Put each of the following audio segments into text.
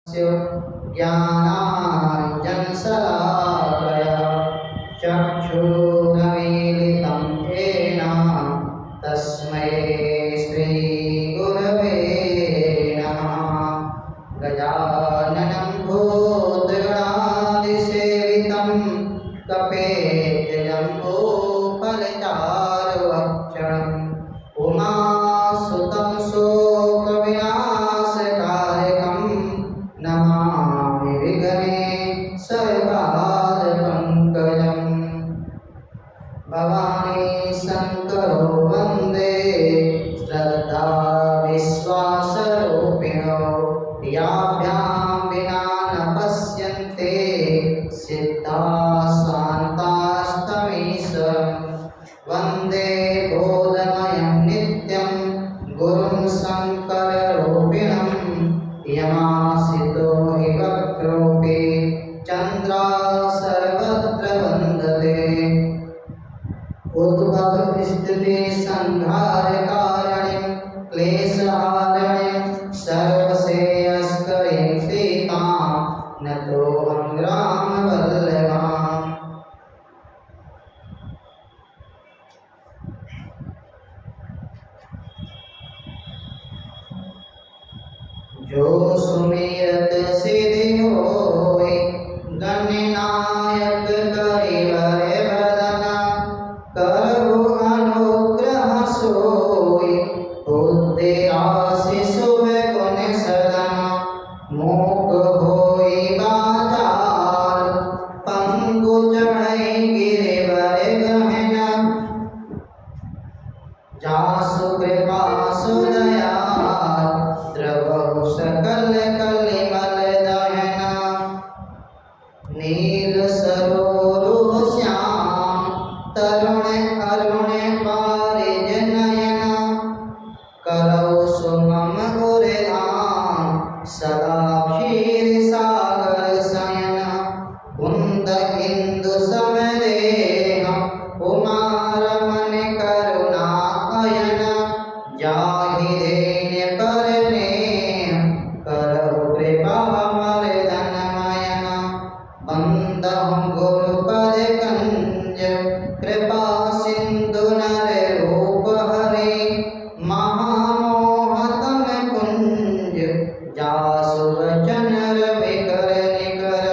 ज्ञानाञ्जनशलाकया चक्षुरुन्मीलितं येन तस्मै श्रीगुरवे नमः। गजाननं भूतगणादिसेवितं कपेतजम्बूफलचारुभक्षणम् उमासुतं शोकविनाशकारकं नमामि विघ्नेश्वरपादपङ्कजम्। भवानी शङ्करो वन्दे श्रद्धा विश्वासरूपिणो याभ्यां विना न पश्यन्ते सिद्धाः शान्तास्तमीश्वरम्। वन्दे बोधमयं नित्यं गुरुं शङ्कररूपिणं यमासितो हि वक्रोऽपि चन्द्राः सर्वत्र वन्दते। उद्भवस्थितिसंहारकारिणीं क्लेशहारिणीं सर्वश्रेयस्करीं सीतां नतोऽहं रामवल्लभाम्। जो सुमिरत सिद्धि होय गणनायक करिवर वदना करहु अनुग्रह सोय बुद्धि राशि शुभ गुण सदना। मूक होई बाजार पंगु चढ़ई गिरिवर गहना जासु कृपा सुदया द्रवहु सकल कलिमल दहना। नील सरोरुह श्याम तरुण अरुण पारिज नयना करौ सुमम उरधाम सदा क्षीर सागर शयना। कुंद इंदु समदेह उमारमण करुणा अयना जाहि देन परने करहु कृपा मर्दन मयना। बंदहु गुरुपद कंज कृपा सिंधु नर रूप हरे महामोहतम कुंज जासु वचन रविकर निकर।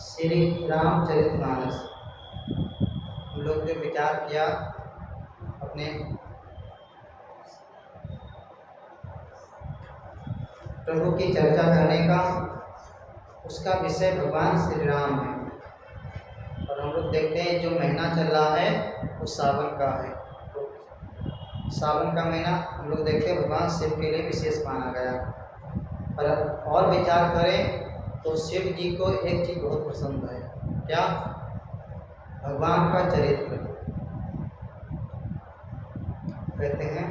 श्री रामचरितमानस हम लोग ने विचार किया अपने प्रभु की चर्चा करने का। उसका विषय भगवान श्री राम है और हम लोग देखते हैं जो महीना चल रहा है वो सावन का है। तो सावन का महीना हम लोग देखते हैं भगवान शिव के लिए विशेष माना गया। और विचार करें तो शिव जी को एक चीज़ बहुत पसंद है, क्या? भगवान का चरित्र। कहते हैं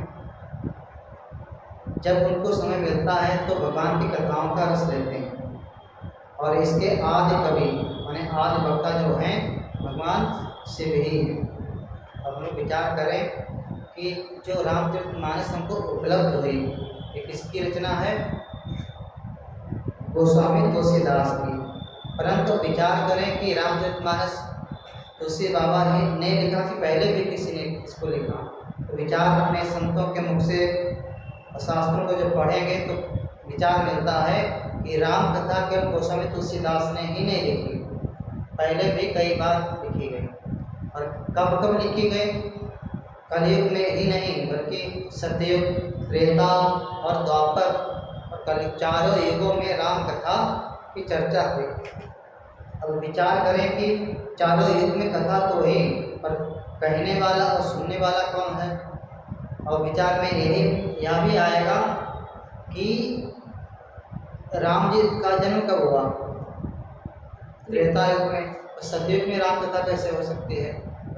जब उनको समय मिलता है तो भगवान की कथाओं का रस लेते हैं। और इसके आदि कवि माने आदि वक्ता जो हैं भगवान शिव ही हैं। अब हम लोग विचार करें कि जो रामचरितमानस हमको उपलब्ध हुई ये किसकी रचना है? गोस्वामी तुलसीदास की। परंतु विचार करें कि रामचरितमानस तुलसी बाबा ने लिखा कि पहले भी किसी ने इसको लिखा। तो विचार अपने संतों के मुख से शास्त्रों को जब पढ़ेंगे तो विचार मिलता है कि राम कथा केवल गोस्वामी तुलसीदास ने ही नहीं लिखी, पहले भी कई बार लिखी गई। और कब कब लिखी गई? कलयुग में ही नहीं बल्कि सतयुग, त्रेता और द्वापर और कलयुग चारों युगों में राम कथा की चर्चा हुई। अब विचार करें कि चारों युग में कथा तो हुई पर कहने वाला और सुनने वाला कौन है? और विचार में यही यह भी आएगा कि राम जी का जन्म कब हुआ? त्रेता युग में। सतयुग में राम कथा कैसे हो सकती है?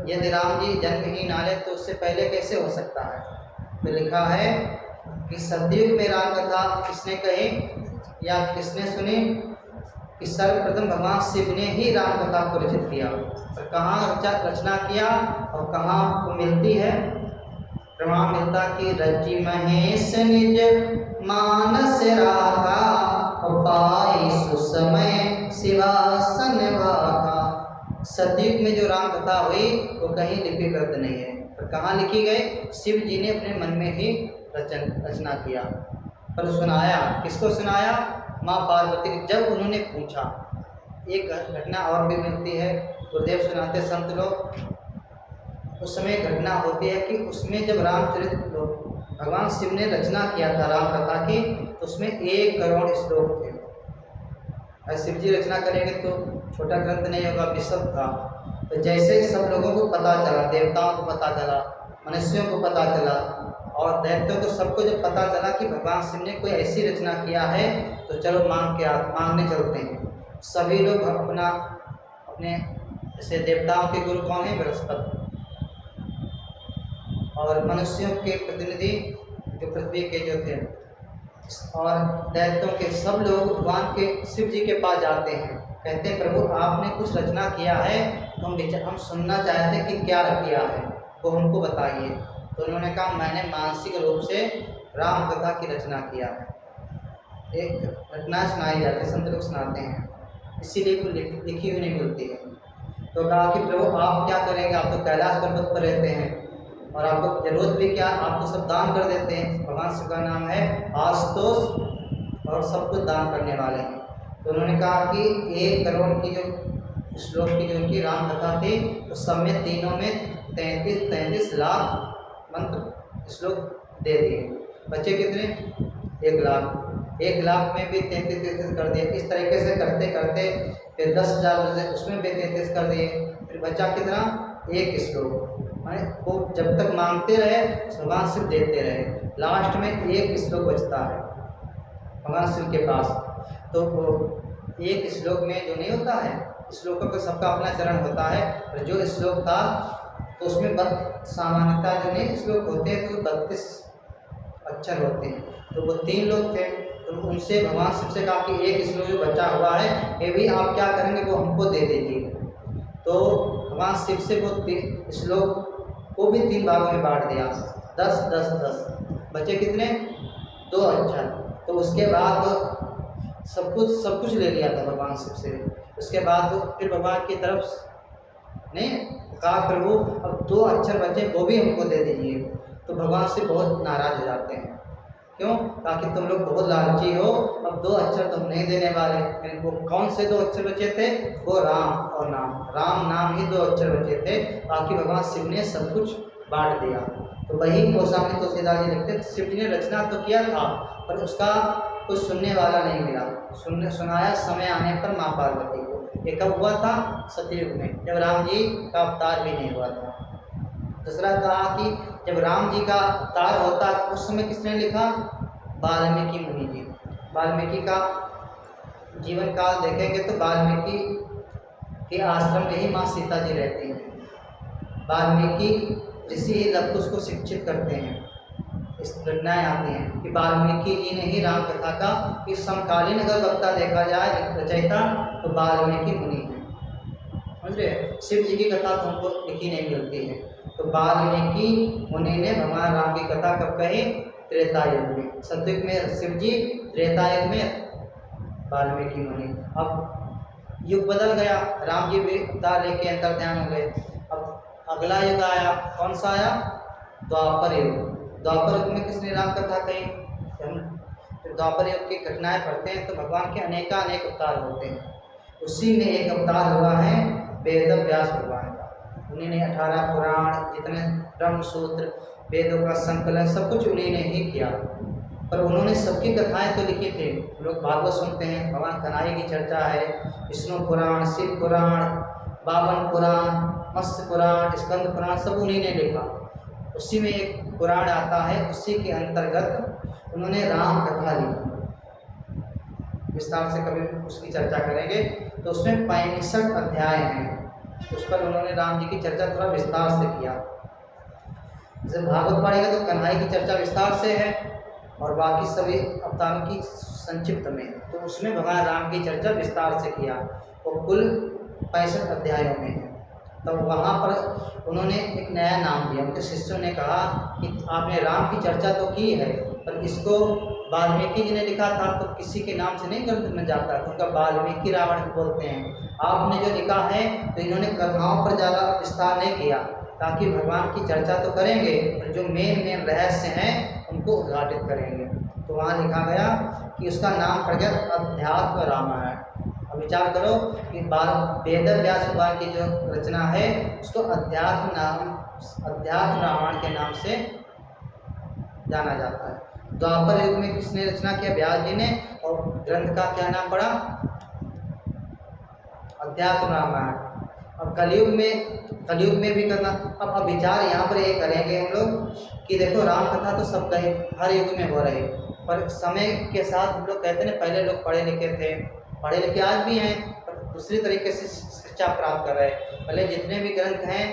यदि राम जी जन्म ही ना ले तो उससे पहले कैसे हो सकता है? तो लिखा है कि सतयुग में राम कथा किसने कही या किसने सुनी? कि सर्वप्रथम भगवान शिव ने ही राम कथा को रचित किया। और कहाँ रचना किया और कहाँ को मिलती है? प्रमाण मिलता कि रचि महेश निज मानस राखा, पाई सुसमय शिवासन वाखा। सतयुग में जो राम कथा हुई वो कहीं लिपिबद्ध नहीं है, पर कहाँ लिखी गई? शिव जी ने अपने मन में ही रचना किया। पर सुनाया किसको? सुनाया माँ पार्वती को, जब उन्होंने पूछा। एक घटना और भी मिलती है, गुरुदेव सुनाते संत लोग। उस समय घटना होती है कि उसमें जब रामचरित भगवान शिव ने रचना किया था राम कथा की, तो उसमें 1 करोड़ श्लोक थे। और शिव जी रचना करेंगे तो छोटा ग्रंथ नहीं होगा, विशद था। तो जैसे सब लोगों को पता चला, देवताओं को पता चला, मनुष्यों को पता चला और दैत्यों को, सबको जब पता चला कि भगवान शिव ने कोई ऐसी रचना किया है, तो चलो मांगने चलते हैं। सभी लोग अपने जैसे देवताओं के गुरु कौन है? बृहस्पति। और मनुष्यों के प्रतिनिधि जो पृथ्वी के जो थे, और दैत्यों के सब लोग भगवान के शिव जी के पास जाते हैं। कहते हैं प्रभु आपने कुछ रचना किया है, तो हम सुनना चाहते हैं कि क्या किया है, वो हमको बताइए। तो उन्होंने कहा मैंने मानसिक रूप से राम कथा की रचना किया है। एक घटना सुनाई जाती है, संत लोग सुनाते हैं, इसीलिए वो लिखी हुई नहीं मिलती है। तो कहा कि प्रभु आप क्या करेंगे? आप तो कैलाश पर्वत पर रहते हैं और आपको जरूरत भी क्या, आप तो सब दान कर देते हैं। भगवान शिव का नाम है आशुतोष और सब कुछ दान करने वाले हैं। तो उन्होंने कहा कि 1 करोड़ की जो श्लोक की जो उनकी राम कथा थी, तो सब में तीनों में 33 लाख मंत्र श्लोक दे दिए। बच्चे कितने? 1 लाख। 1 लाख में भी 33 कर दिए। इस तरीके से करते करते फिर 10,000 उसमें भी 33 कर दिए। फिर बचा कितना? 1 श्लोक। वो जब तक मांगते रहे भगवान शिव देते रहे। लास्ट में 1 श्लोक बचता है भगवान शिव के पास। तो वो 1 श्लोक में जो नहीं होता है, श्लोकों का सबका अपना चरण होता है। और जो श्लोक था तो उसमें सामान्यतः जो नहीं श्लोक होते हैं तो 32 अक्षर होते हैं। तो वो 3 लोग थे, तो उनसे भगवान शिव से कहा कि 1 श्लोक जो बचा हुआ है ये भी आप क्या करेंगे, वो हमको दे दीजिए। तो भगवान शिव से वो श्लोक को भी 3 भागों में बांट दिया। 10 10 10 बचे कितने? 2 अक्षर। तो उसके बाद सब कुछ ले लिया था भगवान शिव से। उसके बाद फिर भगवान की तरफ ने कहा प्रभु अब 2 अक्षर बचे वो भी हमको दे दीजिए। तो भगवान से बहुत नाराज हो जाते हैं। क्यों? ताकि तुम लोग बहुत लालची हो, अब 2 अक्षर तुम नहीं देने वाले। वो कौन से 2 अक्षर बचे थे? वो राम और नाम, राम नाम ही 2 अक्षर बचे थे। बाकी भगवान शिव ने सब कुछ बांट दिया। तो वही गोस्वामी तुलसीदास जी लिखते शिव जी ने रचना तो किया था, पर उसका कुछ सुनने वाला नहीं मिला। सुनाया समय आने पर माँ पार्वती को। ये कब हुआ था? सतयुग में, जब राम जी का अवतार भी नहीं हुआ था। दूसरा कहा कि जब राम जी का अवतार होता तो उस समय किसने लिखा? वाल्मीकि मुनि जी। वाल्मीकि का जीवन काल देखेंगे तो वाल्मीकि के आश्रम में ही माँ सीता जी रहती हैं। वाल्मीकि ऋषि ही लवकुश को शिक्षित करते हैं। इस घटनाएँ आती हैं कि वाल्मीकि जी ने ही राम कथा का कि समकालीन अगर वक्ता देखा जाए रचयिता तो वाल्मीकि मुनि है। समझ रहे? शिव जी की कथा तो हमको लिखी नहीं मिलती है। तो वाल्मीकि मुनि ने भगवान राम की कथा कब कही? त्रेता युग में। सतयुग में शिव जी, त्रेता युग में वाल्मीकि मुनि। अब युग बदल गया, राम जी भी अवतार लेके अंतर ध्यान हो गए। अब अगला युग आया, कौन सा आया? द्वापर युग। द्वापर युग में किसने राम कथा कही? हम द्वापर युग की घटनाएं पढ़ते हैं तो भगवान के अनेक अवतार होते हैं। उसी में एक अवतार हुआ है वेद व्यास भगवान का। उन्होंने 18 पुराण, जितने ब्रह्म सूत्र, वेदों का संकलन सब कुछ उन्हीं ने ही किया। पर उन्होंने सबकी कथाएं तो लिखी थी। लोग भागवत सुनते हैं, भगवान कन्हैया की चर्चा है, विष्णु पुराण, शिव पुराण, बावन पुराण, मत्स्य पुराण, स्कंद पुराण सब उन्हीं ने लिखा। उसी में एक पुराण आता है, उसी के अंतर्गत उन्होंने राम कथा लिखी। विस्तार से कभी उसकी चर्चा करेंगे। तो उसमें 65 अध्याय हैं, उस पर उन्होंने राम जी की चर्चा थोड़ा विस्तार से किया। जैसे भागवत पढ़ेगा तो कन्हैया की चर्चा विस्तार से है, और बाकी सभी अवतारों की संक्षिप्त में। तो उसमें भगवान राम की चर्चा विस्तार से किया, वो कुल 65 अध्यायों में है। तब वहाँ पर उन्होंने एक नया नाम दिया। उनके शिष्यों ने कहा कि आपने राम की चर्चा तो की है, पर इसको वाल्मीकि जी ने लिखा था तो किसी के नाम से नहीं ग्रंथ में जाता, तो उनका वाल्मीकि रावण बोलते हैं। आपने जो लिखा है तो इन्होंने कथाओं पर ज़्यादा विस्तार नहीं किया, ताकि भगवान की चर्चा तो करेंगे पर जो मेन रहस्य हैं उनको उद्घाटित करेंगे। तो वहाँ लिखा गया कि उसका नाम पड़ गया अध्यात्म रामायण। अब विचार करो कि वेद व्यास भगवान की जो रचना है उसको अध्यात्म रामायण के नाम से जाना जाता है। द्वापर युग में किसने रचना किया? व्यास जी ने। और ग्रंथ का क्या नाम पड़ा? अध्यात्म रामायण। अब कलयुग में भी करना। अब विचार यहाँ पर ये करेंगे हम लोग कि देखो राम कथा तो सब कहीं हर युग में हो रही, पर समय के साथ हम लोग कहते हैं पहले लोग पढ़े लिखे आज भी हैं, पर दूसरी तरीके से शिक्षा प्राप्त कर रहे हैं। पहले जितने भी ग्रंथ हैं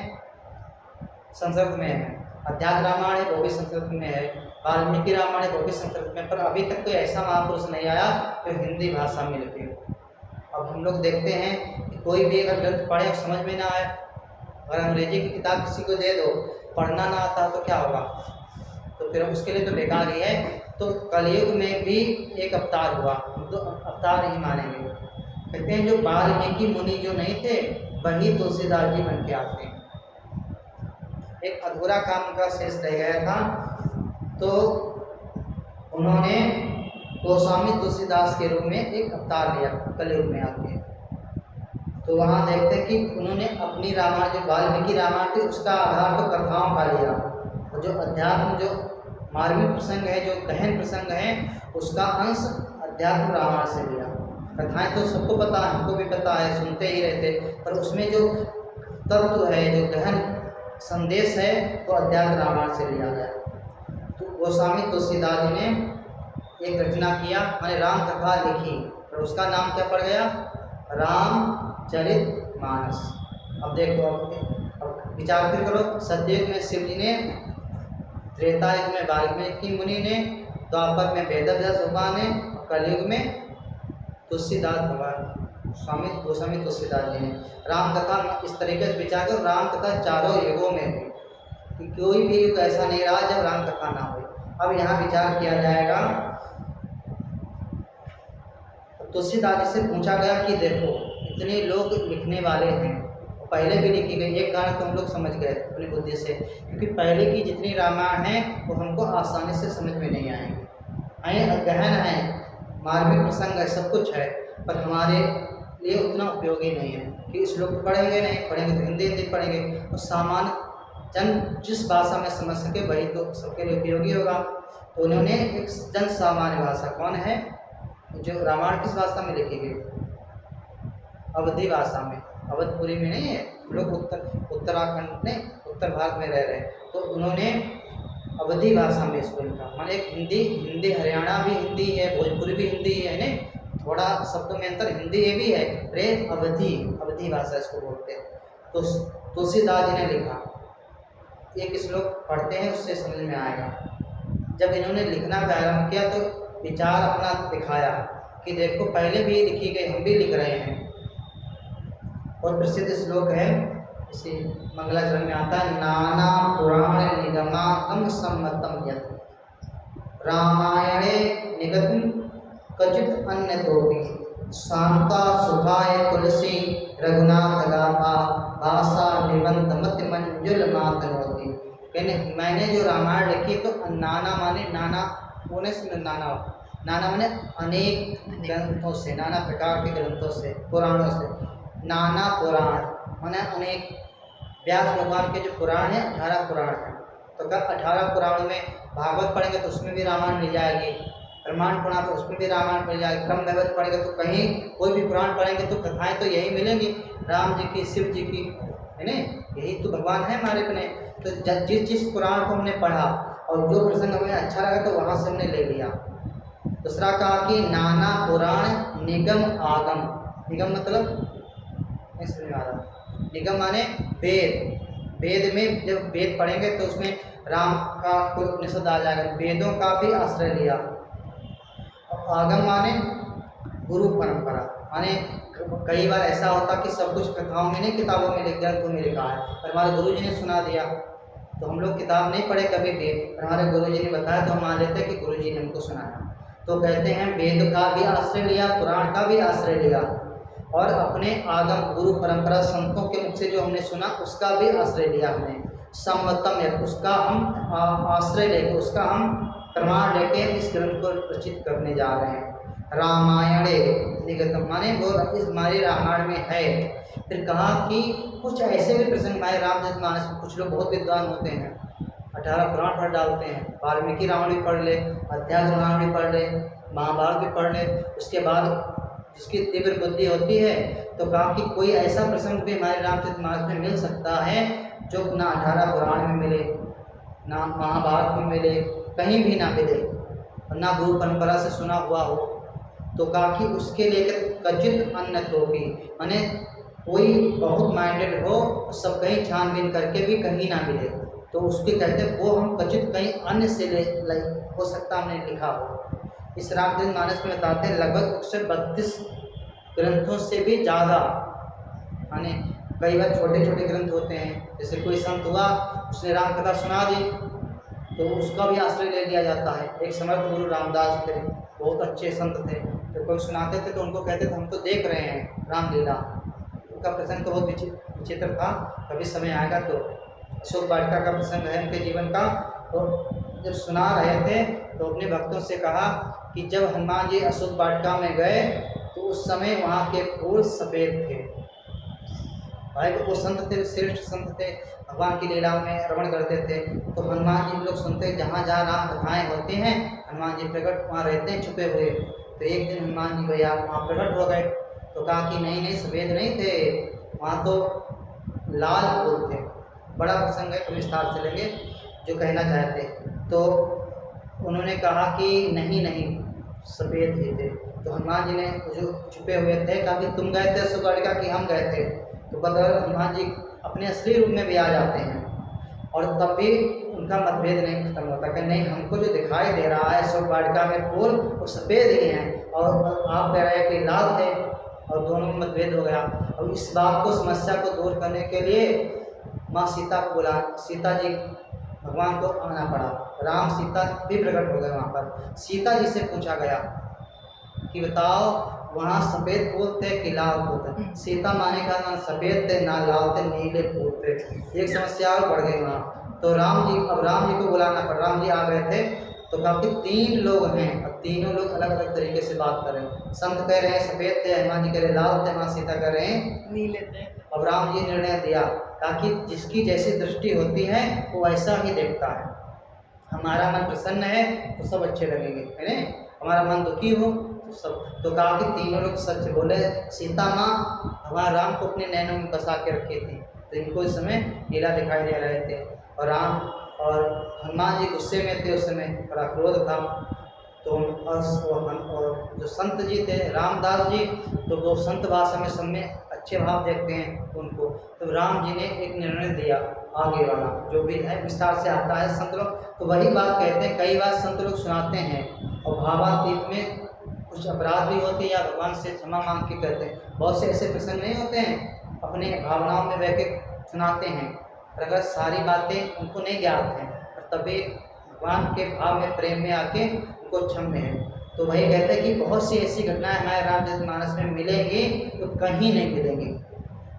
संस्कृत में हैं, अध्यात्म रामायण है वो भी संस्कृत में है, वाल्मीकि रामायण है वो भी संस्कृत में, पर अभी तक कोई ऐसा महापुरुष नहीं आया जो हिंदी भाषा में लिखे। अब हम लोग देखते हैं कि कोई भी अगर ग्रंथ पढ़े और समझ में ना आए, अगर अंग्रेजी की किताब किसी को दे दो, पढ़ना ना आता तो क्या होगा? तो फिर उसके लिए तो बेकार ही है। तो कलयुग में भी एक अवतार हुआ, हम तो अवतार ही मानेंगे। कहते हैं जो वाल्मीकि मुनि जो नहीं थे वही तुलसीदास जी बन के आते हैं। एक अधूरा काम का शेष रह गया था, तो उन्होंने गोस्वामी तुलसीदास के रूप में एक अवतार लिया कलयुग में आके। तो वहाँ देखते हैं कि उन्होंने अपनी रामायण जो वाल्मीकि रामायण थी उसका आधार तो कथाओं का लिया, और जो अध्यात्म जो मार्मिक प्रसंग है, जो गहन प्रसंग है, उसका अंश अध्यात्म रामायण से लिया। कथाएं तो सबको पता है, हमको भी पता है, सुनते ही रहते, पर उसमें जो तत्व है, जो गहन संदेश है, वो अध्यात्म रामायण से लिया गया। तो गोस्वामी तुलसीदास जी ने एक रचना किया, मैंने राम कथा लिखी, और उसका नाम क्या पड़ गया? रामचरित मानस। अब देखो, अब विचार फिर करो, सतयुग में शिव जी ने, त्रेता युग में वाल्मीकि मुनि ने, द्वापर में वेद व्यास भगवान ने, कलयुग में तुलसीदास भगवान गोस्वामी तुलसीदास जी ने राम कथा इस तरीके से विचार करो। राम कथा चारों युगों में हुई, कि कोई भी युग ऐसा नहीं रहा जब राम कथा ना हुई। अब यहाँ विचार किया जाएगा, तुलसीदास जी से पूछा गया कि देखो इतने लोग लिखने वाले हैं, पहले भी लिखी गई, एक कारण तो हम लोग समझ गए अपनी बुद्धि से, क्योंकि पहले की जितनी रामायण है वो हमको आसानी से समझ में नहीं आएंगे, गहन है, मार्मिक प्रसंग है, सब कुछ है, पर हमारे लिए उतना उपयोगी नहीं है कि श्लोक पढ़ेंगे तो हिंदी पढ़ेंगे, और सामान्य जन जिस भाषा में समझ सके वही तो सबके लिए उपयोगी होगा। तो उन्होंने एक जन सामान्य भाषा, कौन है जो रामायण किस भाषा में लिखी गई? अवधी भाषा में, अवधपुरी में नहीं है, हम लोग उत्तराखंड में उत्तर भारत में रह रहे हैं, तो उन्होंने अवधी भाषा में इसको लिखा। माने एक हिंदी हरियाणा भी हिंदी है, भोजपुरी भी हिंदी है नहीं, थोड़ा शब्दों में अंतर, हिंदी ये भी है, रे अवधी भाषा इसको बोलते हैं। तो तुलसीदास जी ने लिखा, एक श्लोक पढ़ते हैं उससे समझ में आएगा। जब इन्होंने लिखना प्रारंभ किया तो विचार अपना दिखाया कि देखो पहले भी लिखी गई, हम भी लिख रहे हैं। और प्रसिद्ध श्लोक है, इसी मंगलाचरण में आता है, नाना पुराण निगमाकम सम्मतम यत् रामायणे निगतम कचित अन्य तोपि शांता सुखाय तुलसी रघुनाथ गाथा भाषा निबंध मत मंजुल मातनोति। कहने मैंने जो रामायण लिखी तो नाना माने नाना होने से नाना माने अनेक ग्रंथों से, नाना प्रकार के ग्रंथों से, पुराणों से। नाना पुराण माने अनेक, व्यास भगवान के जो पुराण हैं 18 पुराण हैं, तो क्या 18 पुराण में भागवत पढ़ेंगे तो उसमें भी रामायण मिल जाएगी, ब्रह्मांड पुराण तो उसमें भी रामायण मिल जाएगी, ब्रह्म वैवर्त पढ़ेंगे तो कहीं कोई भी पुराण पढ़ेंगे तो कथाएं तो यही मिलेंगी, राम जी की, शिव जी की, है ना, यही तो भगवान है हमारे अपने। तो जिस पुराण को हमने पढ़ा और जो प्रसंग हमें अच्छा लगा तो वहाँ से हमने ले लिया। दूसरा कहा कि नाना पुराण निगम आगम। निगम मतलब नहीं समझ में आ रहा, निगम माने वेद, वेद में जब वेद पढ़ेंगे तो उसमें राम का कोई उपनिषद आ जाएगा, वेदों का भी आश्रय लिया। आगम माने गुरु परंपरा, माने कई बार ऐसा होता कि सब कुछ कथाओं में नहीं, किताबों में ग्रंथों में लिखा है, पर हमारे गुरु जी ने सुना दिया, तो हम लोग किताब नहीं पढ़े कभी भी, पर हमारे गुरु जी ने बताया तो हम मान लेते हैं कि गुरु जी ने हमको सुनाया। तो कहते हैं वेद का भी आश्रय लिया, पुराण का भी आश्रय लिया, और अपने आगम गुरु परंपरा संतों के मुख से जो हमने सुना उसका भी आश्रय लिया हमने। सम्मतम है, उसका हम आश्रय लेके, उसका हम प्रमाण लेके इस ग्रंथ को रचित करने जा रहे हैं। रामायणे निगतम, माने वो इस हमारे रामायण में है। फिर कहा कि कुछ ऐसे भी प्रसंग हमारे रामचरितमानस में, कुछ लोग बहुत विद्वान होते हैं, 18 पुराण पढ़ डालते हैं, वाल्मीकि रामायण भी पढ़ ले, अध्यात्म रामायण भी पढ़ ले, महाभारत भी पढ़ ले, उसके बाद जिसकी तीव्र बुद्धि होती है तो कहा कि कोई ऐसा प्रसंग भी हमारे रामचरितमानस में मिल सकता है जो ना 18 पुराण में मिले, ना महाभारत में मिले, कहीं भी ना मिले, और ना गुरु परंपरा से सुना हुआ हो। तो कहा कि उसके लिए कचित अन्य तो भी, माने कोई बहुत माइंडेड हो, सब कहीं छानबीन करके भी कहीं ना मिले, तो उसके कहते वो हम कचित कहीं अन्य से ले हो सकता हमने लिखा हो। इस रामचरितमानस में बताते हैं लगभग 132 ग्रंथों से भी ज़्यादा, माने कई बार छोटे छोटे ग्रंथ होते हैं, जैसे कोई संत हुआ उसने राम कथा सुना दी तो उसका भी आश्रय ले लिया जाता है। एक समर्थ गुरु रामदास थे, बहुत अच्छे संत थे, तो कोई सुनाते थे तो उनको कहते थे हम तो देख रहे हैं रामलीला। उनका प्रसंग तो बहुत विचित्र था, कभी समय आएगा तो। अशोक वाटिका का प्रसंग है उनके जीवन का। तो जब सुना रहे थे तो अपने भक्तों से कहा कि जब हनुमान जी अशोक वाटिका में गए तो उस समय वहाँ के फूल सफ़ेद थे। भाई वो संत थे, श्रेष्ठ संत थे, भगवान की लीलाओं में रमण करते थे। तो हनुमान जी लोग सुनते जहाँ जहाँ राम कथाएँ होती हैं हनुमान जी प्रकट वहाँ रहते हैं छुपे हुए। तो एक दिन हनुमान जी भैया वहाँ प्रकट हो गए, तो कहा कि नहीं नहीं सफ़ेद नहीं थे, वहाँ तो लाल फूल थे। बड़ा प्रसंग है, तो विस्तार से लेंगे जो कहना चाहते। तो उन्होंने कहा कि नहीं नहीं सफ़ेद ही थे। तो हनुमान जी ने जो छुपे हुए थे कहा कि तुम गए थे अशोक वाटिका कि हम गए थे। तो बदल हनुमान जी अपने असली रूप में भी आ जाते हैं, और तब भी उनका मतभेद नहीं खत्म होता कि नहीं हमको जो दिखाई दे रहा है अशोक वाटिका में फूल वो सफ़ेद ही हैं, और आप कह रहे हैं कि लाल थे, और दोनों में मतभेद हो गया। अब इस बात को समस्या को दूर करने के लिए माँ सीता को बुला, सीता जी भगवान को आना पड़ा, राम सीता भी प्रकट हो गए वहाँ पर। सीता जी से पूछा गया कि बताओ वहाँ सफ़ेद फूल थे कि लाल फूल थे। सीता माने का ना सफ़ेद थे ना लाल थे, नीले फूल थे। एक समस्या और बढ़ गई वहाँ। तो राम जी को बुलाना पड़ा, राम जी आ गए थे। तो कहा कि 3 लोग हैं और तीनों लोग अलग अलग तरीके से बात कर रहे हैं। संत कह रहे हैं सफ़ेद थे, हनुमान जी कह रहे लाल थे, माँ सीता कह रहे हैं नीले थे। अब राम जी निर्णय दिया, कहा कि जिसकी जैसी दृष्टि होती है वो ऐसा ही देखता है। हमारा मन प्रसन्न है तो सब अच्छे लगेंगे, है ना, हमारा मन दुखी हो तो सब। तो कहा कि तीनों लोग सच बोले। सीता माँ भगवान राम को अपने नैनों में बसा के रखी थी, तो इनको इस समय लीला दिखाई दे रहे थे, और राम और हनुमान जी गुस्से में थे, उस समय बड़ा क्रोध था। तो और जो संत जी थे रामदास जी, तो वो संत भाषा में सब में अच्छे भाव देखते हैं उनको। तो राम जी ने एक निर्णय दिया, आगे वाला जो भी है विस्तार से आता है संत लोग, तो वही बात कहते हैं। कई बार संत लोग सुनाते हैं और भावातीत में कुछ अपराध भी होते हैं या भगवान से क्षमा मांग के कहते हैं। बहुत से ऐसे प्रसंग नहीं होते हैं, अपने भावनाओं में बह के सुनाते हैं, और अगर सारी बातें उनको नहीं ज्ञात हैं और तभी भगवान के भाव में प्रेम में आके उनको क्षम्य है। तो वही कहते हैं कि बहुत सी ऐसी घटनाएं हमारे रामचरितमानस में मिलेंगी जो कहीं नहीं मिलेंगी।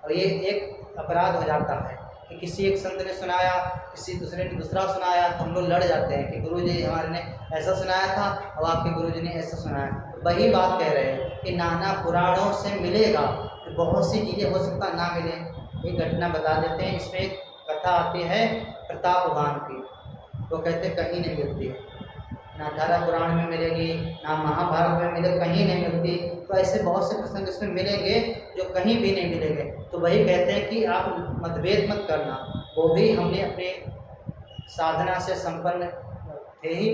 और ये एक अपराध हो जाता है कि किसी एक संत ने सुनाया, किसी दूसरे ने दूसरा सुनाया, तो हम लोग लड़ जाते हैं कि गुरुजी हमारे ने ऐसा सुनाया था और आपके गुरुजी ने ऐसा सुनाया। तो वही बात कह रहे हैं कि नाना पुराणों से मिलेगा, तो बहुत सी चीज़ें हो सकता ना मिले। एक घटना बता देते हैं, इसमें एक कथा आती है प्रतापवान की। वो कहते कहीं नहीं मिलती है, ना 18 पुराण में मिलेगी, ना महाभारत में मिले, कहीं नहीं मिलती। तो ऐसे बहुत से प्रसंग इसमें मिलेंगे जो कहीं भी नहीं मिलेंगे। तो वही कहते हैं कि आप मतभेद मत करना। वो भी हमने अपने साधना से संपन्न थे ही,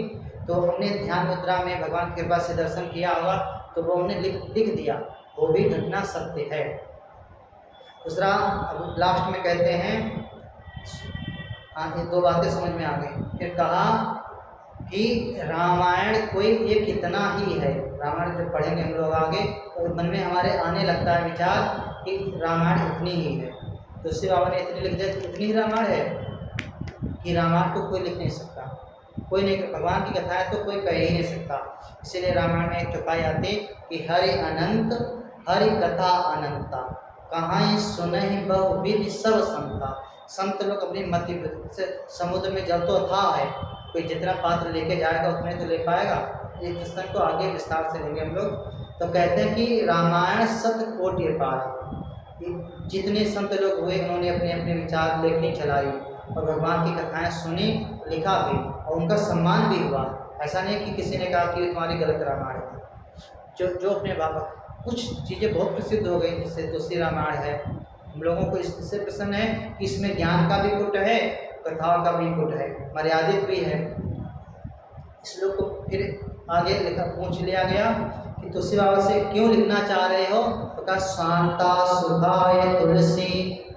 तो हमने ध्यान मुद्रा में भगवान की कृपा से दर्शन किया होगा, तो वो हमने लिख दिया, वो भी घटना सत्य है। दूसरा अब लास्ट में कहते हैं हाँ, ये दो बातें समझ में आ गई। फिर कहा कि रामायण कोई एक इतना ही है। रामायण जब पढ़ेंगे हम लोग आगे तो मन में हमारे आने लगता है विचार कि रामायण इतनी ही है। तुलसी बाबा ने इतनी लिख दिया, इतनी ही रामायण है कि रामायण को कोई लिख नहीं सकता, कोई नहीं। भगवान की कथा है तो कोई कह ही नहीं सकता। इसीलिए रामायण में एक चौपाई आती कि हरि अनंत हरि कथा अनंता, कहाँ सुनहि बहुविध सब संता। संत लोग अपनी मति से समुद्र में जल तो था है, कोई जितना पात्र लेके जाएगा उतने तो ले पाएगा। ये क्वेश्चन को आगे विस्तार से लेंगे हम लोग। तो कहते हैं कि रामायण सत कोटि पार, जितने संत लोग हुए उन्होंने अपने अपने विचार लेखनी चलाई और भगवान की कथाएं सुनी, लिखा भी और उनका सम्मान भी हुआ। ऐसा नहीं कि किसी ने कहा कि तुम्हारी गलत रामायण है। जो अपने बाबा कुछ चीज़ें बहुत प्रसिद्ध हो गई, जैसे तुलसी रामायण है। हम लोगों को इससे प्रसन्न है कि इसमें ज्ञान का भी पुट है, कथाओं का भी पुट है, मर्यादित भी है। इस लोग को फिर आगे लिखा पूछ लिया गया कि तुलसी बाबा से क्यों लिखना चाह रहे हो, तो कहा शांता सुखाय तुलसी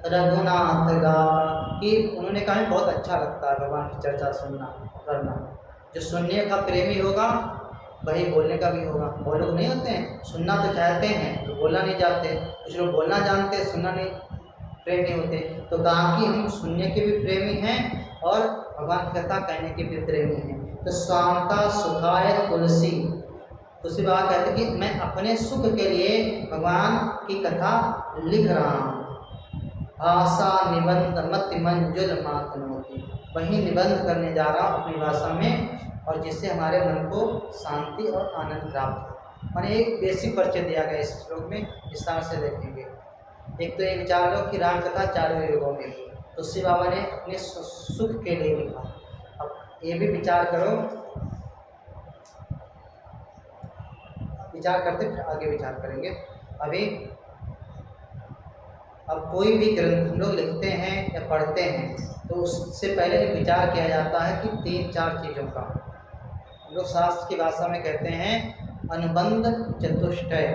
रघुनाथ गा, कि उन्होंने कहा बहुत अच्छा लगता है भगवान की चर्चा सुनना करना। जो सुनने का प्रेमी होगा वही बोलने का भी होगा। बहुत लोग नहीं होते हैं, सुनना तो चाहते हैं तो बोलना नहीं चाहते, कुछ लोग बोलना जानते हैं सुनना नहीं प्रेमी होते। तो कहा कि हम सुनने के भी प्रेमी हैं और भगवान की कथा कहने के भी प्रेमी हैं। तो शांता सुखाय तुलसी, तुलसी बाबा कहते हैं कि मैं अपने सुख के लिए भगवान की कथा लिख रहा हूँ। भाषा निबंध मति मंजुल मातनोती, वही निबंध करने जा रहा हूँ अपनी भाषा में, और जिससे हमारे मन को शांति और आनंद प्राप्त हो। मैंने एक बेसिक परिचय दिया गया इस श्लोक में, विस्तार से देखेंगे। एक तो ये विचार लो कि राम कथा चारों युगों में, तुलसी बाबा ने अपने सुख के लिए लिखा। अब ये भी विचार करो, विचार करते फिर आगे विचार करेंगे। अभी अब कोई भी ग्रंथ हम लोग लिखते हैं या पढ़ते हैं तो उससे पहले विचार किया जाता है कि 3-4 चीज़ों का। हम लोग शास्त्र की भाषा में कहते हैं अनुबंध चतुष्टय।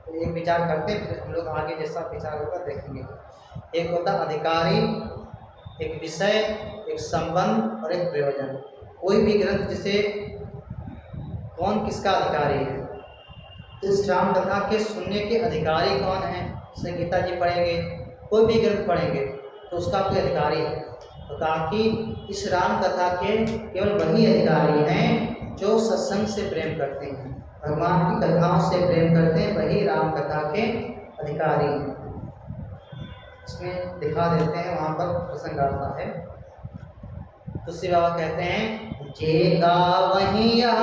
तो एक विचार करते हैं, फिर हम लोग आगे जैसा विचार होगा देखेंगे। एक होता अधिकारी, एक विषय, एक संबंध और एक प्रयोजन। कोई भी ग्रंथ जिसे कौन किसका अधिकारी है, इस राम कथा के सुनने के अधिकारी कौन है। जैसे गीता जी पढ़ेंगे, कोई भी ग्रंथ पढ़ेंगे तो उसका कोई अधिकारी है। तो ताकि इस राम कथा के केवल वही अधिकारी हैं जो सत्संग से प्रेम करते हैं, भगवान की कथाओं से प्रेम करते हैं, वही राम कथा के अधिकारी हैं। इसमें दिखा देते हैं, वहाँ पर प्रसंग आता है। तुलसी बाबा कहते हैं जे गावहि यह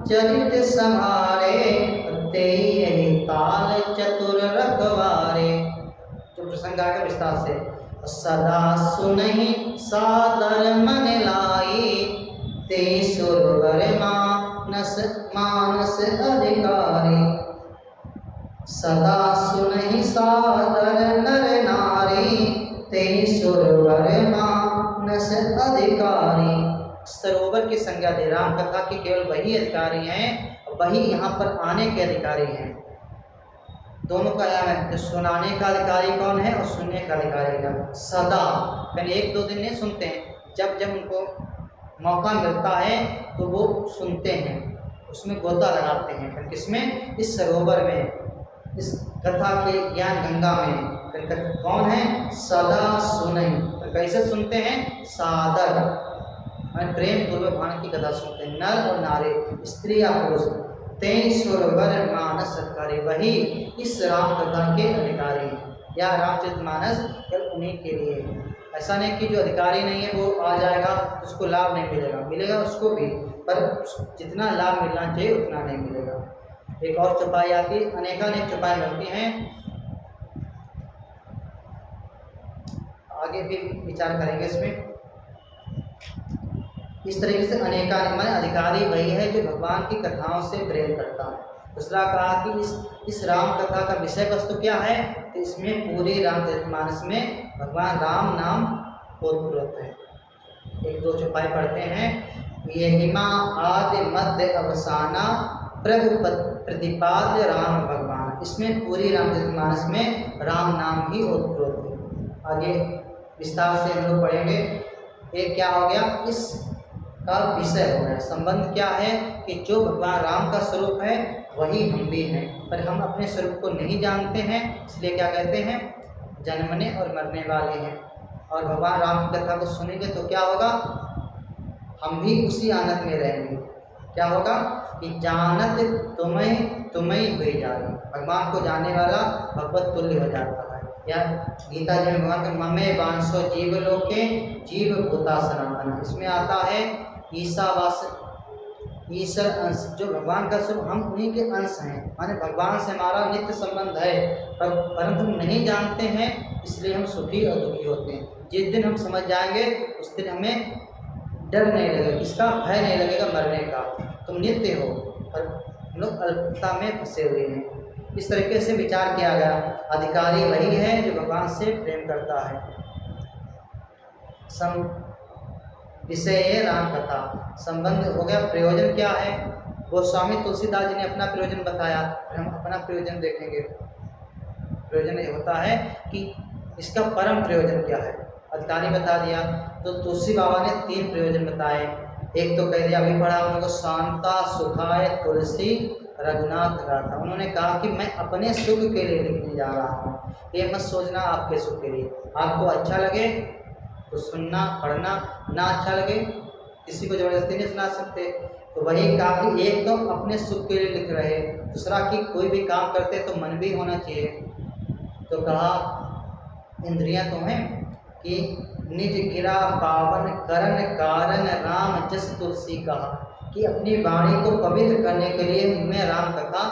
चरित संहारे, ते यही ताल चतुर रखवारे। जो प्रसंग आएगा विस्तार से। सदा सुनहि सादर मन लाई, ते सुरवर मानस मानस अधिकारी। सदा सुनहि सादर नर नारी, ते सुरवर मानस अधिकारी। सरोवर की संज्ञा दे, राम कथा के केवल वही अधिकारी हैं, वही यहाँ पर आने के अधिकारी हैं। दोनों का यहाँ है, जो सुनाने का अधिकारी कौन है और सुनने का अधिकारी का। सदा यानी 1-2 दिन नहीं सुनते हैं, जब जब उनको मौका मिलता है तो वो सुनते हैं, उसमें गोता लगाते हैं। फिर किसमें, इस सरोवर में, इस कथा के ज्ञान गंगा में। कौन है, सदा सुनहि। तो कैसे सुनते हैं, सादर प्रेम पूर्वक भगवान की कथा सुनते हैं, नर और नारी, स्त्री या पुरुष। तेईश्वर मानस अधिकारी, वही इस राम कथा के अधिकारी हैं, या रामचरितमानस केवल उन्हीं के लिए है। ऐसा नहीं कि जो अधिकारी नहीं है वो आ जाएगा उसको लाभ नहीं मिलेगा, मिलेगा उसको भी, पर जितना लाभ मिलना चाहिए उतना नहीं मिलेगा। एक और चौपाई आती, अनेकानेक चौपाई बनती हैं, आगे भी विचार करेंगे इसमें। इस तरीके से अनेकानेक माने अधिकारी वही है जो भगवान की कथाओं से प्रेम करता है। दूसरा कहा कि इस राम कथा का विषय वस्तु क्या है, तो इसमें पूरी रामचरितमानस में भगवान राम नाम ओतप्रोत है। 1-2 चौपाई पढ़ते हैं। ये हिमा आदि मध्य अवसाना प्रभु प्रतिपाद्य राम भगवान। इसमें पूरी रामचरितमानस में राम नाम ही ओतप्रोत है। आगे विस्तार से हम लोग पढ़ेंगे। एक क्या हो गया, इस का विषय हो गया। संबंध क्या है कि जो भगवान राम का स्वरूप है वही हम भी हैं, पर हम अपने स्वरूप को नहीं जानते हैं, इसलिए क्या कहते हैं, जन्मने और मरने वाले हैं। और भगवान राम की कथा को सुनेंगे तो क्या होगा, हम भी उसी आनंद में रहेंगे। क्या होगा कि जानत तुम्हें हुई जाए, भगवान को जानने वाला भगवत तुल्य हो जाता है। या गीता जी में भगवान के ममे वांसो जीव लोके जीव भूता सनातन, इसमें आता है ईशावास, ईश्वर अंश, जो भगवान का स्वरूप, हम उन्हीं के अंश हैं, माने भगवान से हमारा नित्य संबंध है, परंतु नहीं जानते हैं, इसलिए हम सुखी और दुखी होते हैं। जिस दिन हम समझ जाएंगे उस दिन हमें डर नहीं लगेगा, किसका भय नहीं लगेगा, मरने का। तुम नित्य हो और हम लोग अल्पता में फंसे हुए हैं। इस तरीके से विचार किया गया। अधिकारी वही है जो भगवान से प्रेम करता है। विषय राम कथा, संबंध हो गया। प्रयोजन क्या है, गोस्वामी तुलसीदास जी ने अपना प्रयोजन बताया, हम अपना प्रयोजन देखेंगे। प्रयोजन ये होता है कि इसका परम प्रयोजन क्या है, अधिकारी बता दिया। तो तुलसी बाबा ने 3 प्रयोजन बताए। एक तो कह दिया, अभी पढ़ा हम लोग को, शांता सुखाय तुलसी रघुनाथ गाथा। उन्होंने कहा कि मैं अपने सुख के लिए लिखने जा रहा हूँ, ये मत सोचना आपके सुख के लिए। आपको अच्छा लगे तो सुनना पढ़ना, ना अच्छा लगे किसी को जबरदस्ती नहीं सुना सकते। तो वही कहा कि एक तो अपने सुख के लिए लिख रहे, दूसरा कि कोई भी काम करते तो मन भी होना चाहिए। तो कहा इंद्रियां तो हैं कि निज गिरा पावन करण कारण राम जस तुलसी, कहा कि अपनी वाणी को पवित्र करने के लिए मैं राम कथा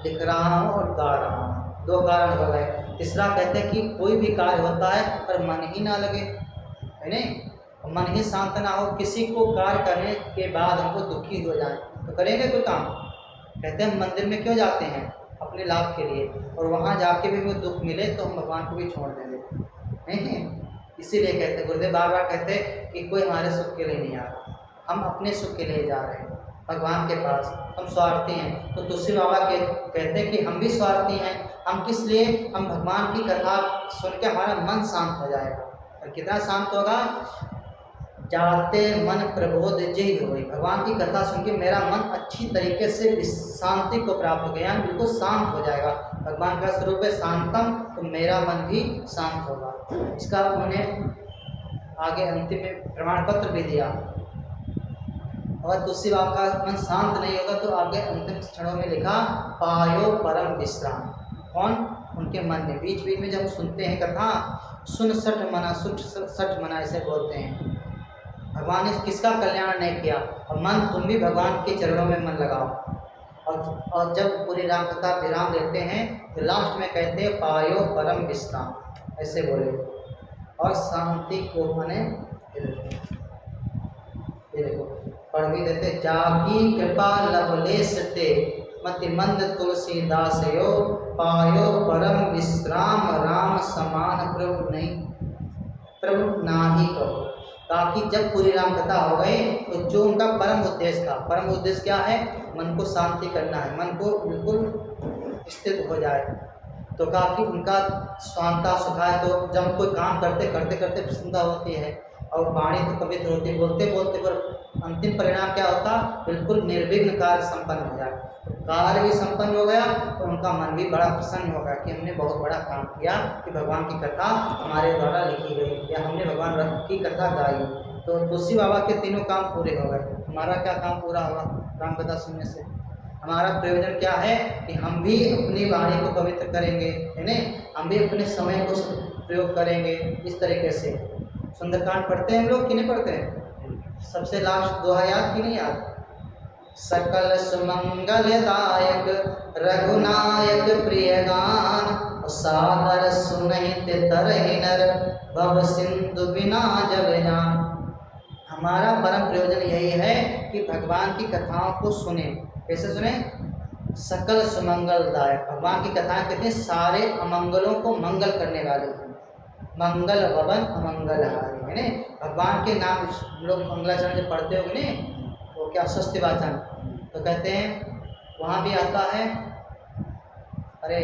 लिख रहा हूँ और गा रहा हूँ। 2 कारण हो गए। तीसरा कहते हैं कि कोई भी कार्य होता है पर मन ही ना लगे, है नहीं, मन ही शांत ना हो, किसी को कार्य करने के बाद हमको दुखी हो जाए तो करेंगे कोई काम। कहते हैं मंदिर में क्यों जाते हैं, अपने लाभ के लिए, और वहाँ जाके भी कोई दुख मिले तो हम भगवान को भी छोड़ देंगे, नहीं। इसीलिए कहते हैं, गुरुदेव बार बार कहते हैं कि कोई हमारे सुख के लिए नहीं आ रहा, हम अपने सुख के लिए जा रहे हैं भगवान के पास। हम स्वार्थी हैं। तो तुलसी बाबा कहते हैं कि हम भी स्वार्थी हैं। हम किस लिए, हम भगवान की कथा सुन के हमारा मन शांत हो जाएगा। और कितना शांत होगा, जाते मन प्रबोध जय हो, भगवान की कथा सुन के मेरा मन अच्छी तरीके से शांति को प्राप्त हो गया, बिल्कुल शांत हो जाएगा। भगवान का स्वरूप है शांतम, तो मेरा मन भी शांत होगा। इसका उन्होंने आगे अंतिम में प्रमाण पत्र भी दिया। और तुलसी बाबा का मन शांत नहीं होगा तो आगे अंतिम क्षणों में लिखा, पायो परम विश्राम। कौन, उनके मन में। बीच बीच में जब सुनते हैं कथा, सुन सठ मना ऐसे बोलते हैं। भगवान ने किसका कल्याण नहीं किया, और मन तुम भी भगवान के चरणों में मन लगाओ। और जब पूरी राम कथा विराम देते हैं तो लास्ट में कहते हैं पायो परम विश्राम, ऐसे बोले। और शांति को माने ये देखो पढ़ भी देते, जाकी कृपा लवलेश ते मति मंद तुलसीदास यो, पायो परम विश्राम राम समान प्रभु नहीं, प्रभु नाही कहो। ताकि जब पूरी राम कथा हो गई तो जो उनका परम उद्देश्य था, परम उद्देश्य क्या है, मन को शांति करना है, मन को बिल्कुल स्थिर हो जाए। तो कहा कि उनका स्वांता सुखा है। तो जब कोई काम करते करते करते प्रसन्नता होती है और वाणी तो पवित्र होती है, बोलते बोलते, पर अंतिम परिणाम क्या होता, बिल्कुल निर्विघ्न कार्य संपन्न हो जाए। कार्य भी संपन्न हो गया तो उनका मन भी बड़ा प्रसन्न होगा कि हमने बहुत बड़ा काम किया, कि भगवान की कथा हमारे द्वारा लिखी गई या हमने भगवान की कथा गाई। तो तुलसी बाबा के तीनों काम पूरे हो गए। हमारा क्या काम पूरा हुआ राम कथा सुनने से? हमारा प्रयोजन क्या है कि हम भी अपनी वाणी को पवित्र करेंगे, है नहीं, हम भी अपने समय को प्रयोग करेंगे। इस तरीके से सुंदरकांड पढ़ते हैं हम लोग कि नहीं पढ़ते हैं? सबसे लास्ट दोहा याद कि नहीं याद? सकल सुमंगलदायक रघुनायक प्रिय गान, सादर सुनहित तरहि नर भव सिंधु बिना जल जान। हमारा परम प्रयोजन यही है कि भगवान की कथाओं को सुने। कैसे सुने? सकल सुमंगलदायक, भगवान की कथाएं कितने सारे अमंगलों को मंगल करने वाले हैं। मंगल भवन अमंगल हारी, है ना। भगवान के नाम लोग मंगलाचरण जब पढ़ते होंगे नहीं, वो क्या स्वस्ति वाचन, तो कहते हैं वहाँ भी आता है, अरे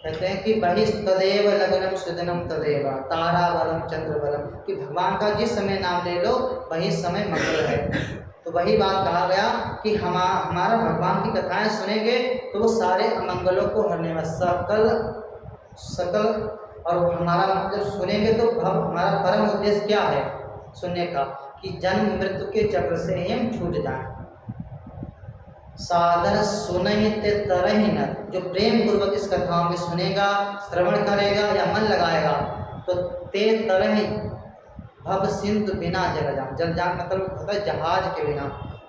कहते हैं कि बहि तदेव लग्नम सुदनम तदेव तारा बलम चंद्र बलम, कि भगवान का जिस समय नाम ले लो वही समय मंगल है। तो वही बात कहा गया कि हमारा भगवान की कथाएं सुनेंगे तो वो सारे अमंगलों को हरने में सकल और हमारा जब सुनेंगे तो हमारा परम उद्देश्य क्या है सुनने का, कि जन्म मृत्यु के चक्र से ही हम छूट जाएं। सादर सुनहि ते तरहि न, जो प्रेम पूर्वक इस कथाओं में सुनेगा, श्रवण करेगा या मन लगाएगा तो ते तरहि भव सिंधु बिना जलजान मतलब होता है जहाज के बिना।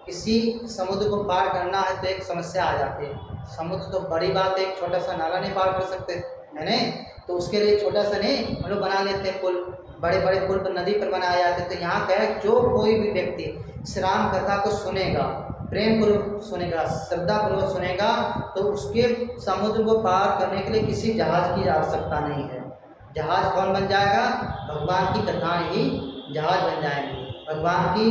किसी समुद्र को पार करना है तो एक समस्या आ जाती है, समुद्र तो बड़ी बात है, एक छोटा सा नाला नहीं पार कर सकते है नहीं, तो उसके लिए छोटा सा नहीं हम लोग बना लेते हैं पुल, बड़े बड़े पुल पर नदी पर बनाए जाते हैं। तो यहाँ क्या है, जो कोई भी व्यक्ति इस राम कथा को सुनेगा, प्रेम पूर्वक सुनेगा, श्रद्धा पूर्वक सुनेगा तो उसके समुद्र को पार करने के लिए किसी जहाज की आवश्यकता नहीं है। जहाज कौन बन जाएगा, भगवान की कथाएं ही जहाज बन जाएंगी। भगवान की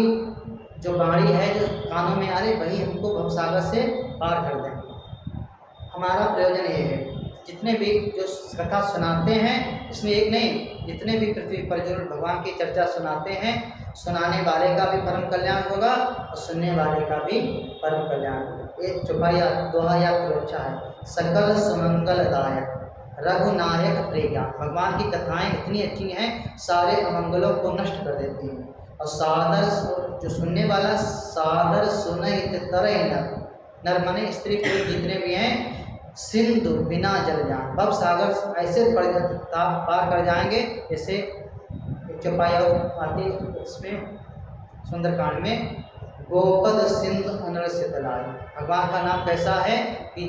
जो वाणी है जो कानों में आ रही वही हमको भवसागर से पार कर देंगे। हमारा प्रयोजन ये है, जितने भी जो कथा सुनाते हैं इसमें एक नहीं, जितने भी पृथ्वी पर जो भगवान की चर्चा सुनाते हैं, सुनाने वाले का भी परम कल्याण होगा और सुनने वाले का भी परम कल्याण होगा। एक चौपाई दोहा या अच्छा है, सकल सुमंगलदायक रघुनायक प्रिया। भगवान की कथाएं इतनी अच्छी हैं, सारे अमंगलों को नष्ट कर देती हैं। और सादर जो सुनने वाला, सादर सुनहि ते तरहि नर माने स्त्री पुरुष जितने भी हैं, सिंधु बिना जलजान, भव सागर ऐसे पार कर जाएंगे जैसे चौपाई आती इसमें सुंदरकांड में, गोपद सिंधु अनर से तलाई। भगवान का नाम कैसा है कि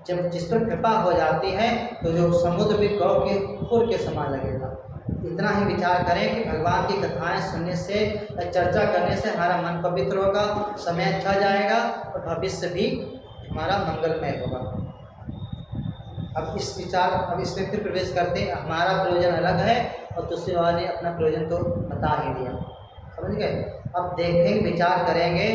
जब जिस पर कृपा हो जाती है तो जो समुद्र भी गौ के खुर के समान लगेगा। इतना ही विचार करें कि भगवान की कथाएं सुनने से, चर्चा करने से हमारा मन पवित्र होगा, समय अच्छा जाएगा और भविष्य भी हमारा मंगलमय होगा। अब इसमें फिर प्रवेश करते हैं। हमारा प्रयोजन अलग है और दूसरे वाले ने अपना प्रयोजन तो बता ही दिया, समझ गए। अब देखेंगे, विचार करेंगे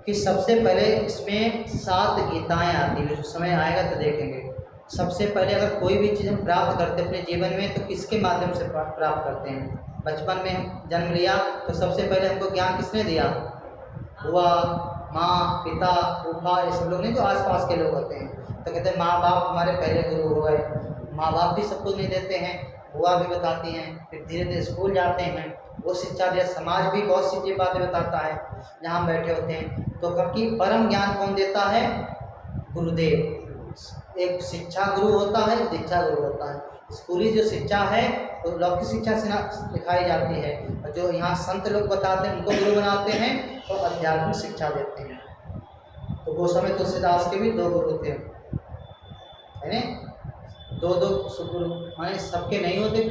कि सबसे पहले इसमें 7 गीताएं आती हैं, जो समय आएगा तो देखेंगे। सबसे पहले अगर कोई भी चीज़ हम प्राप्त करते हैं अपने जीवन में तो किसके माध्यम से प्राप्त करते हैं। बचपन में जन्म लिया तो सबसे पहले हमको ज्ञान किसने दिया, बुआ, माँ, पिता, फूफा, ये सब लोग नहीं, जो आसपास के लोग होते हैं। तो कहते हैं माँ बाप हमारे पहले गुरु हो गए। माँ बाप भी सब कुछ नहीं देते हैं, बुआ भी बताती हैं, फिर धीरे धीरे स्कूल जाते हैं, वो शिक्षा दिया, समाज भी बहुत सी चीज़ बातें बताता है जहाँ हम बैठे होते हैं। तो क्योंकि परम ज्ञान कौन देता है, गुरुदेव। एक शिक्षा गुरु होता है, दीक्षा गुरु होता है। स्कूली जो शिक्षा है वो तो लौकिक शिक्षा से सिखाई जाती है, और जो यहाँ संत लोग बताते हैं उनको गुरु बनाते हैं और तो आध्यात्मिक शिक्षा देते हैं। तो गोस्वामी तुलसीदास के भी 2 गुरु थे, है ना, 2 सुगुरु, माने सबके नहीं होते।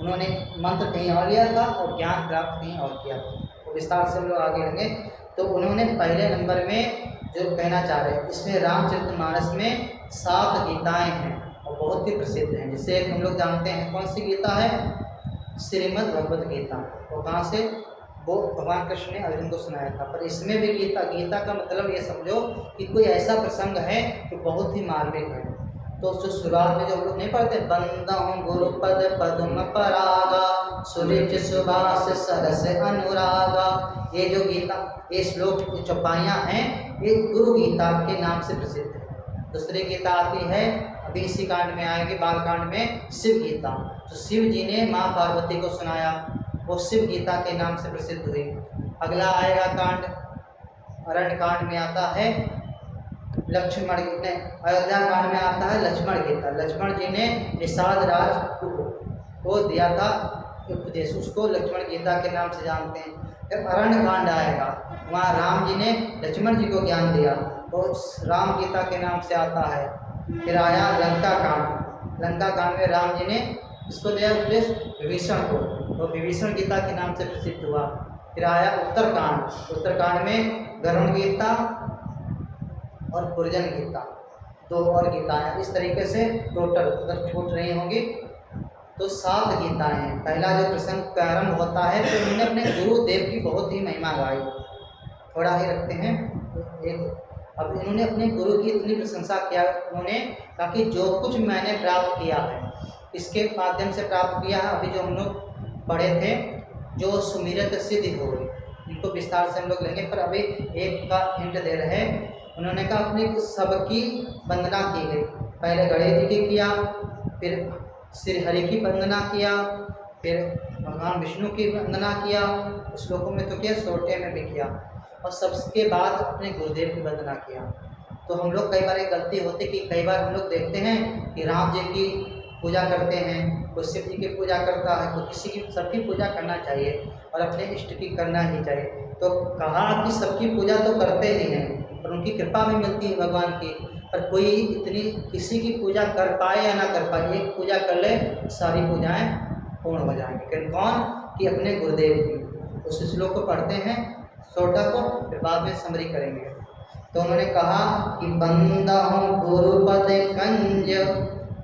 उन्होंने मंत्र कहीं और लिया था और ज्ञान प्राप्त कहीं और किया था। तो विस्तार से हम लोग आगे बढ़ेंगे। तो उन्होंने पहले नंबर में जो कहना चाह रहे हैं, इसमें रामचरितमानस में 7 गीताएं हैं और बहुत ही प्रसिद्ध हैं। जिससे एक हम लोग जानते हैं कौन सी गीता है, श्रीमद् भगवद गीता। वो कहाँ से, वो भगवान कृष्ण ने अर्जुन को सुनाया था। पर इसमें भी गीता का मतलब ये समझो कि कोई ऐसा प्रसंग है जो बहुत ही मार्मिक है। तो जो शुरुआत में जो हम लोग नहीं पढ़ते, बंदहु गुरुपद पद्म परागा सुरुचि सुभाष सरस अनुरागा, ये जो गीता, ये श्लोक, ये चौपाइयाँ हैं, ये गुरु गीता के नाम से प्रसिद्ध है। दूसरी गीता आती है, अभी इसी कांड में आएगी, बाल कांड में, शिव गीता, जो शिव जी ने माँ पार्वती को सुनाया, वो शिव गीता के नाम से प्रसिद्ध हुई। अगला आएगा कांड, अरण्य कांड में आता है लक्ष्मण, अयोध्या कांड में आता है लक्ष्मण गीता। लक्ष्मण जी ने निषाद राज को दिया था उपदेश, उसको लक्ष्मण गीता के नाम से जानते हैं। फिर अरण्य कांड आएगा, वहाँ राम जी ने लक्ष्मण जी को ज्ञान दिया, तो राम गीता के नाम से आता है। फिर आया लंका कांड, लंका कांड में राम जी ने इसको दिया उपदेश विभीषण को, तो विभीषण गीता के नाम से प्रसिद्ध हुआ। फिर आया उत्तरकांड, उत्तरकांड में गरुण गीता और पुरजन गीता, 2 और गीताएं। इस तरीके से टोटल अगर छूट रही होंगी तो 7 गीताएं हैं। पहला जो प्रसंग प्रारंभ होता है तो उन्होंने अपने गुरुदेव की बहुत ही महिमा गाई। थोड़ा ही रखते हैं, एक अब इन्होंने अपने गुरु की इतनी प्रशंसा किया, उन्होंने कहा कि जो कुछ मैंने प्राप्त किया है इसके माध्यम से प्राप्त किया है। अभी जो हम लोग पढ़े थे, जो सुमिरत सिद्धि हो गई, इनको विस्तार से हम लोग लेंगे, पर अभी एक का हिंट दे रहे हैं। उन्होंने कहा अपनी सबकी वंदना की गई, पहले गणेश जी की किया, फिर श्री हरि की वंदना किया, फिर भगवान विष्णु की वंदना किया, श्लोकों में तो किया, सोटे में भी किया, और सबके बाद अपने गुरुदेव की वंदना किया। तो हम लोग कई बार एक गलती होती कि कई बार हम लोग देखते हैं कि राम जी की पूजा करते हैं, कोई शिव जी की पूजा करता है, तो किसी की सबकी पूजा करना चाहिए और अपने इष्ट की करना ही चाहिए। तो कहा कि सबकी पूजा तो करते ही हैं और उनकी कृपा भी मिलती है भगवान की, पर कोई इतनी किसी की पूजा कर पाए या ना कर पाए, एक पूजा कर ले सारी पूजाएं पूर्ण हो जाएंगी। फिर कौन कि अपने गुरुदेव की। उस श्लोक को पढ़ते हैं सोटा को, फिर बाद में समरी करेंगे। तो उन्होंने कहा कि बंदहु गुरुपद कंज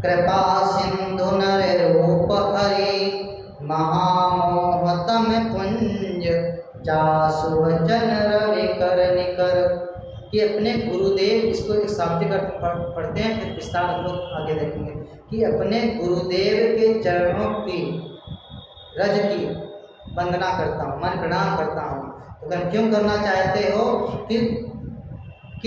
कृपा सिंधु नर रूप हरि महामोहतम पुंज जासु वचन रवि कर निकर। कि अपने गुरुदेव, इसको एक शाब्दिक अर्थ पढ़ते हैं, फिर विस्तार हम लोग आगे देखेंगे कि अपने गुरुदेव के चरणों की रज की वंदना करता हूँ, मैं प्रणाम करता हूँ। तो क्यों करना चाहते हो कि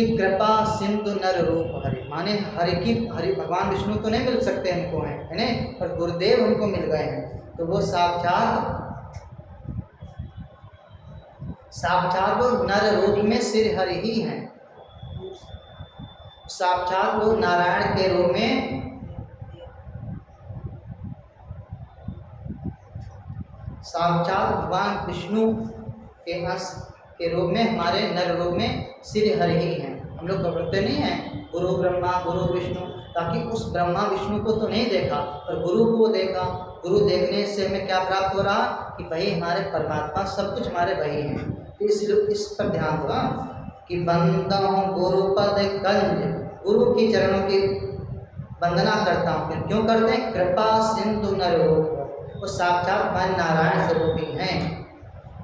कृपा सिंधु नर रूप हरि, माने हरि भगवान विष्णु तो नहीं मिल सकते हमको हैं, है ना, पर गुरुदेव हमको मिल गए हैं। तो वो साक्षात वो नर रूप में श्री हरि ही हैं, साक्षात वो नारायण के रूप में, साक्षात भगवान विष्णु के अंश के रूप में हमारे नर रूप में श्री हरि ही हैं। हम लोग पढ़ते नहीं हैं गुरु ब्रह्मा गुरु विष्णु, ताकि उस ब्रह्मा विष्णु को तो नहीं देखा पर गुरु को देखा। गुरु देखने से हमें क्या प्राप्त हो रहा कि भाई हमारे परमात्मा सब कुछ हमारे भाई हैं। तो इस पर ध्यान होगा कि बंदहु गुरुपद कंज, गुरु की चरणों की वंदना करता हूँ। फिर क्यों करते हैं? कृपा सिंधु नर रूप, वो साक्षात मन नारायण स्वरूप ही हैं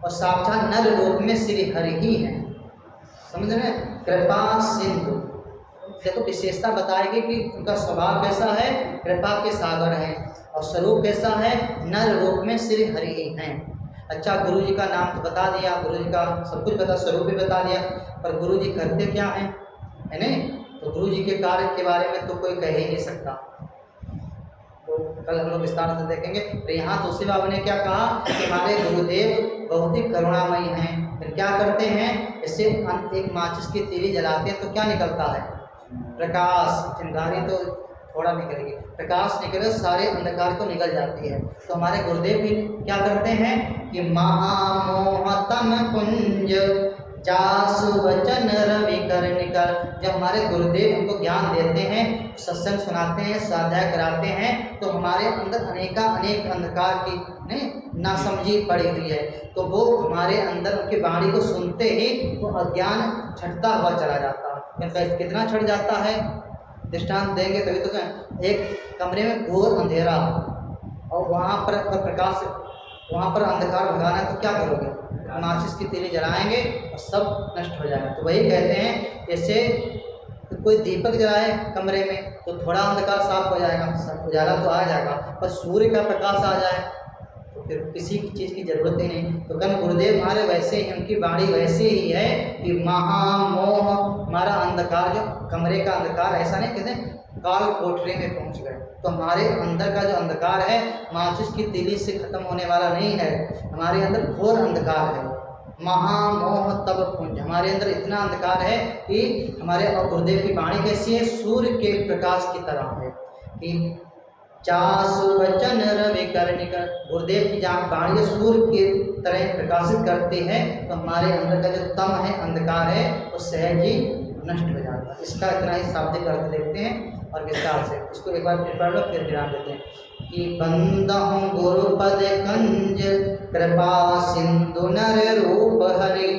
और साक्षात नर रूप में श्री हरि ही हैं। समझ रहे? कृपा सिंधु, देखो विशेषता बताएगी कि उनका स्वभाव कैसा है, कृपा के सागर है, और स्वरूप कैसा है, नर रूप में श्री हरि ही हैं। अच्छा, गुरु जी का नाम तो बता दिया, गुरु जी का सब कुछ बता, स्वरूप भी बता दिया, पर गुरु जी करते क्या हैं, है नहीं? तो गुरु जी के कार्य के बारे में तो कोई कह ही नहीं सकता, तो कल हम लोग विस्तार से देखेंगे। तो यहाँ तुलसी बाबा ने क्या कहा कि हमारे गुरुदेव बहुत ही करुणामयी हैं। फिर क्या करते हैं, जैसे एक माचिस की तीली जलाते हैं तो क्या निकलता है? प्रकाश, चिंगारी तो थोड़ा निकलेगी, प्रकाश निकले सारे अंधकार को निकल जाती है। तो हमारे गुरुदेव भी क्या करते हैं कि महामोहतम कुंज जासु वचन रवि कर निकर। जब हमारे गुरुदेव हमको ज्ञान देते हैं, सत्संग सुनाते हैं, स्वाध्याय कराते हैं, तो हमारे अंदर अनेक अंधकार की नासमझी पड़ी हुई है, तो वो हमारे अंदर उनकी वाणी को सुनते ही वो अज्ञान छटता हुआ चला जाता है। कितना छट जाता है, दृष्टांत देंगे तभी तो। एक कमरे में घोर अंधेरा और वहाँ पर प्रकाश, वहाँ पर अंधकार भगाना है, तो क्या करोगे? माचिस की तीली जलाएंगे और सब नष्ट हो जाएगा। तो वही कहते हैं, जैसे कोई दीपक जलाए कमरे में तो थोड़ा अंधकार साफ हो जाएगा, उजाला तो आ जाएगा, पर सूर्य का प्रकाश आ जाए तो फिर किसी चीज़ की जरूरत ही नहीं। तो कल गुरुदेव हमारे वैसे ही, उनकी वाणी वैसे ही है कि महामोह, हमारा अंधकार जो कमरे का अंधकार, ऐसा नहीं कहते काल कोठरी में पहुंच गए, तो हमारे अंदर का जो अंधकार है माचिस की तीली से खत्म होने वाला नहीं है, हमारे अंदर घोर अंधकार है। महामोह तब पुंज, हमारे अंदर इतना अंधकार है कि हमारे, और गुरुदेव की वाणी कैसी है? सूर्य के प्रकाश की तरह है कि जासु वचन रवि कर निकर। गुरुदेव की जहाँ वाणी सूर्य की तरह प्रकाशित करती है, तो हमारे अंदर का जो तम है, अंधकार है, वो सहज ही नष्ट हो जाता है। इसका इतना ही शाब्दिक अर्थ देखते हैं और विस्तार से इसको एक बार फिर पढ़ लो, फिर विराम देते हैं कि बंदहु गुरुपद कंज कृपा सिंधु नर रूप हरि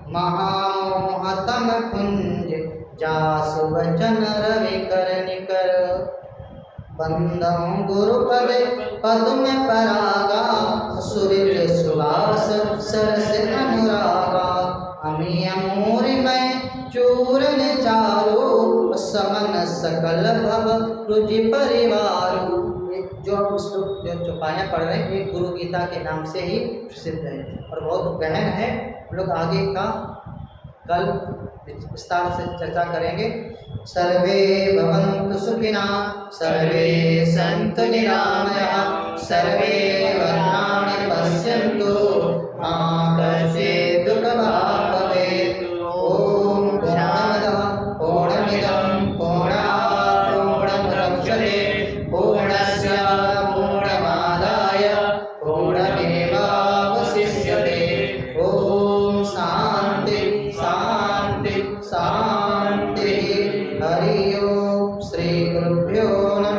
महामोहतम कुंज जासु वचन रवि कर निकर। बंदहु गुरुपद पद में परागा सुरित सुवास सरस अनुरागा अमी अमूरी में चूरन चारो समन सकल भव रुचि परिवारो। जो हम श्लोक जो चौपाइयाँ पढ़ रहे हैं ये गुरु गीता के नाम से ही प्रसिद्ध है और बहुत गहन है। हम लोग आगे का कल विस्तार से चर्चा करेंगे। सर्वे भवन्तु सुखिनः, सर्वे सन्तु निरामयाः, सर्वे भद्राणि पश्यन्तु, मा कश्चित् दुःखभाग् भवेत्। ॐ पूर्णमदः पूर्णमिदं पूर्णात् पूर्णमुदच्यते पूर्णस्य पूर्णमादाय पूर्णमेवावशिष्यते। ॐ शान्ति शान्ति शान्तिः। हरि ओम। श्री गुरुभ्यो नमः।